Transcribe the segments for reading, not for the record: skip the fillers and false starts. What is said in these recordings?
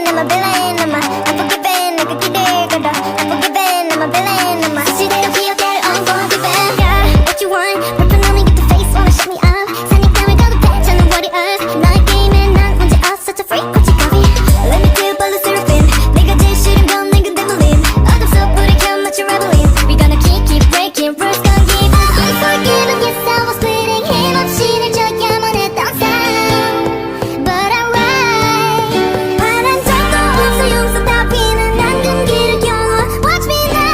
I'm a villain, I'm unforgiven, 내가 길을 걸어 unforgiven, I'm a villain, I'm a 시대로 기억될 unforgiven. Yeah, what you want, 불편 only get the face, wanna shut me up. 사냥감을 가도 돼, 저는 warriors. 너의 게임에 난 문제 없어, such a freak, what you copy. Let me do all the Sserafim. 내가 제일 싫은 건 난 그대 believe. 어둠 속 불을 켜 마치 reveling. We gonna keep breaking rules, gonna give up. Unforgiven, yes I was bleeding. 힘없이 늘 쳐야만 했던 sound. But alright. 바란 적도 없어 용서 따위는 안 금기를 경험. Watch me now.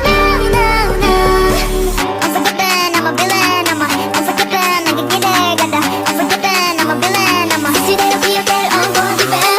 Now, now, now. Unforgiven, I'm a villain. I'm a unforgiven, 내가 길을 간다. Unforgiven, I'm a villain. I'm a 시대로 기억될 unforgiven.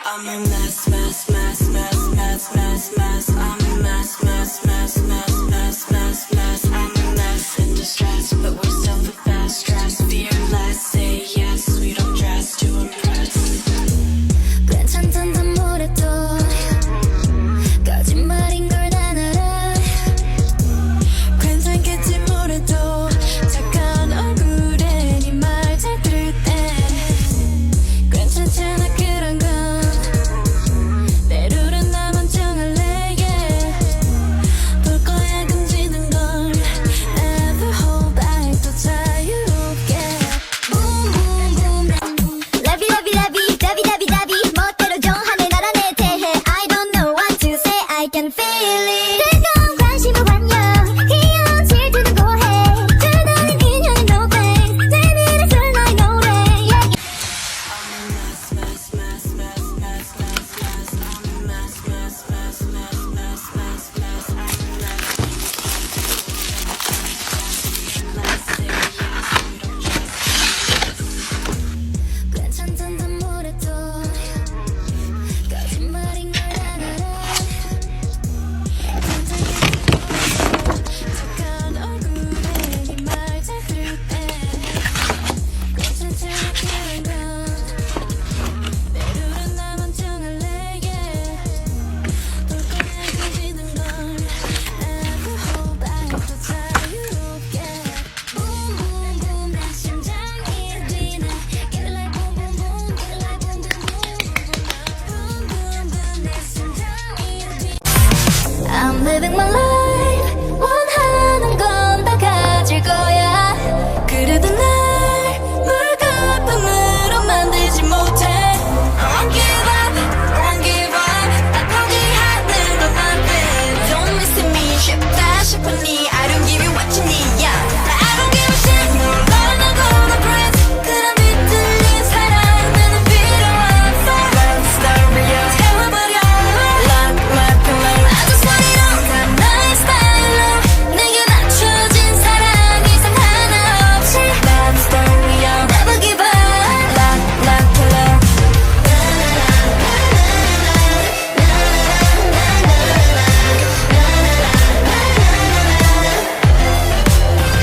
I'm a mess, mess, mess, mess, mess, mess, mess. I'm a mess, mess, mess, mess, mess, mess, mess. I'm a mess in distress, but we're still the best. Stress, fearless, say yes. We don't dress to impress. 괜찮단 단 뭐래도 거짓말인 걸 난 알아. 괜찮겠지 뭐래도 착한 얼굴에 네 말 잘 들을 때 괜찮잖아 그런 건. 때로는 나만 정할래 yeah. 볼 거야 금지는 걸 Never hold back 또 자유롭게 Boom boom boom Lovey lovey lovey lovey lovey lovey 멋대로 정하네 나라 내 대해 I don't know what to say I can feel it 뜨거운 관심을 환영 귀여운 질투는 고해 뜨거운 인연은 no thanks 재미를 쓸 너의 노래 yeah. I'm a mess, mess, mess, mess, mess, mess, mess. I'm a mess, mess, mess, mess, mess, mess, mess. I'm a mess. Let's say yes, we don't just 괜찮단 단 뭐래도 거짓말인 걸 난 알아 착한 얼굴에 네 말 잘 들을 때 괜찮잖아 그런 건 때로는 나만 정할래 yeah. 볼 거야 금지는 걸 Never hold back 또 자유롭게 Boom boom boom 내 심장이 뛰네 Get it like boom boom boom Get it like boom boom boom Boom boom boom 내 심장이 뛰네 I'm living my life 원하는 건 다 가질 거야 그래도 날 물거품으로 만들지 못해 I won't give up, won't give up 다 포기하는 건 안 돼 Don't listen me 쉽다 싶으니 I don't give you what you need yeah. I don't give a shit 널 걸어놓고 너 breath 그런 뒤틀린 사랑은 필요 없어 Love story 태워버려 Lock my pillow I just want it all 다 너의 스타일로 내게 맞춰진 사랑 이상 하나 없이 Love story never give up Lock, lock, pillow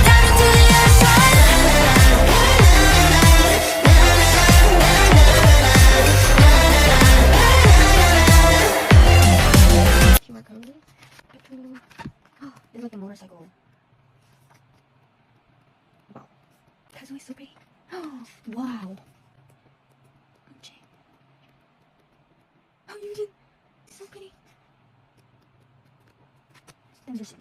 Down to the other side You are currently petrol. Oh, it's like a motorcycle. Wow. That's always so pretty. Oh, wow. OMG. Oh, you did. So pretty. Stand this.